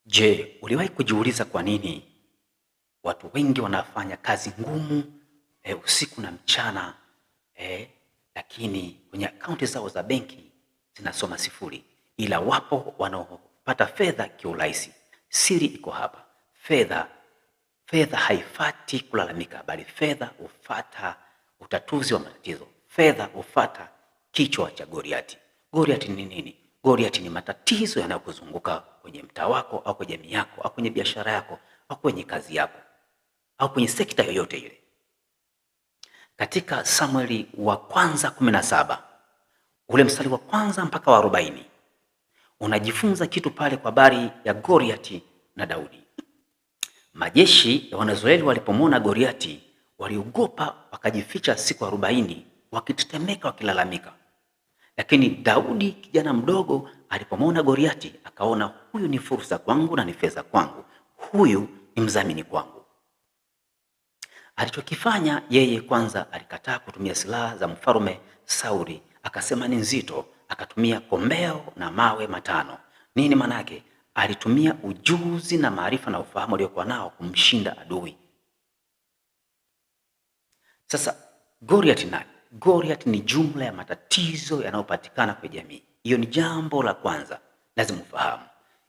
Je, uliwahi kujiuliza kwa nini watu wengi wanafanya kazi ngumu usiku na mchana lakini kwenye akaunti zao za benki zinasoma sifuri, ila wapo wanaopata fedha kiurahisi? Siri iko hapa. Fedha haifati kulalamika, bali fedha hufata utatuzi wa matatizo. Fedha hufata kichwa cha Goliati. Goliati ni nini? Goliati ni matatizo yanayokuzunguka kwenye mtaa wako au kwenye jamii yako au kwenye biashara yako au kwenye kazi yako au kwenye sekta yoyote ile. Katika Samueli wa kwanza 17 ule mstari wa kwanza mpaka wa 40 unajifunza kitu pale kwa habari ya Goliati na Daudi. Majeshi ya Wanaisraeli walipomwona Goliati waliogopa, wakajificha siku 40 wakitetemeka, wakilalamika. Lakini Daudi kijana mdogo alipomwona Goliati akaona, huyu ni fursa kwangu na ni fedha kwangu, huyu ni mdhamini kwangu. Alichokifanya yeye, kwanza alikataa kutumia silaha za mfalme Sauli, akasema ni nzito, akatumia kombeo na mawe matano. Nini maana yake? Alitumia ujuzi na maarifa na ufahamu aliokuwa nao kumshinda adui. Sasa Goliati nani? Goliati ni jumla ya matatizo yanayopatikana kwa jamii. Hiyo ni jambo la kwanza lazima ufahamu.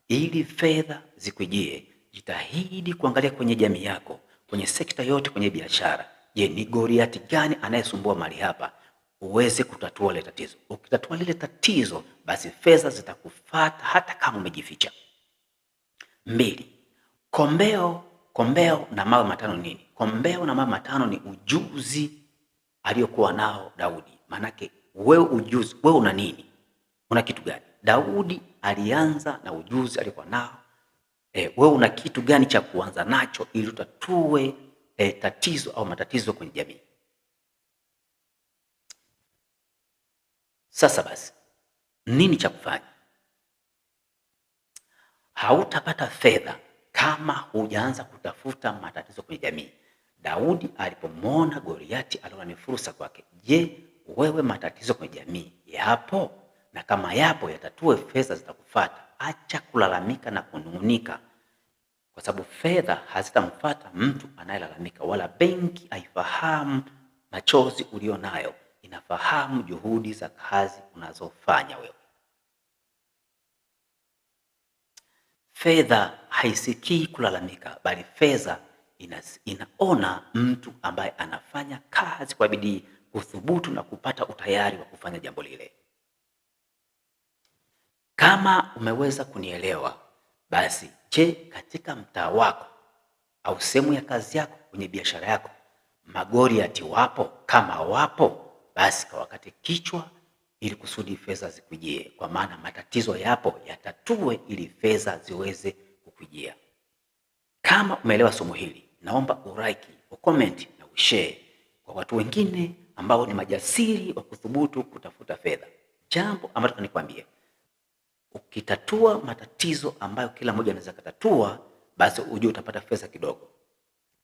Ili fedha zikujie, jitahidi kuangalia kwenye jamii yako, kwenye sekta yote, kwenye biashara. Je, ni Goliati gani anayesumbua mali hapa, uweze kutatua ile tatizo. Ukitatua lile tatizo, basi fedha zitakufuata hata kama umejificha. 2. Kombeo na mawe matano nini? Kombeo na mawe matano ni ujuzi aliyokuwa nao Daudi. Manake wewe una nini? Una kitu gani? Daudi alianza na ujuzi aliokuwa nao. Wewe una kitu gani cha kuanza nacho ili utatue tatizo au matatizo kwenye jamii? Sasa basi, nini cha kufanya? Hautapata fedha kama hujaanza kutafuta matatizo kwenye jamii. Daudi alipomwona Goliati aliona ni fursa kwake. Je, wewe matatizo kwenye jamii yapo? Na kama yapo, yatatue, fedha zitakufuata. Acha kulalamika na kunung'unika, kwa sababu fedha hazitamfuata mtu anayelalamika, wala benki haifahamu machozi ulio nayo, inafahamu juhudi za kazi unazofanya wewe. Fedha haisikii kulalamika, bali fedha inaona mtu ambaye anafanya kazi kwa bidii, kuthubutu na kupata utayari wa kufanya jambo lile. Kama umeweza kunielewa, basi je, katika mtaa wako au sehemu ya kazi yako, kwenye biashara yako, Magoliati wapo? Kama wapo, basi kawakate kichwa ili kusudi fedha zikujie, kwa maana matatizo yapo, yatatue ili fedha ziweze kukujia. Kama umeelewa somo hili, naomba ulike, ucomment na ushare kwa watu wengine ambao ni majasiri wa kuthubutu kutafuta fedha. Jambo ambalo nikwambie, ukitatua matatizo ambayo kila mmoja anaweza kutatua, basi ujue utapata fedha kidogo.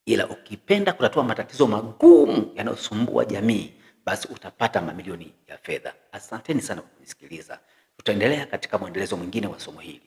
Ila ukipenda kutatua matatizo magumu yanayosumbua jamii, basi utapata mamilioni ya fedha. Asanteni sana kwa kunisikiliza. Tutaendelea katika mwendelezo mwingine wa somo hili.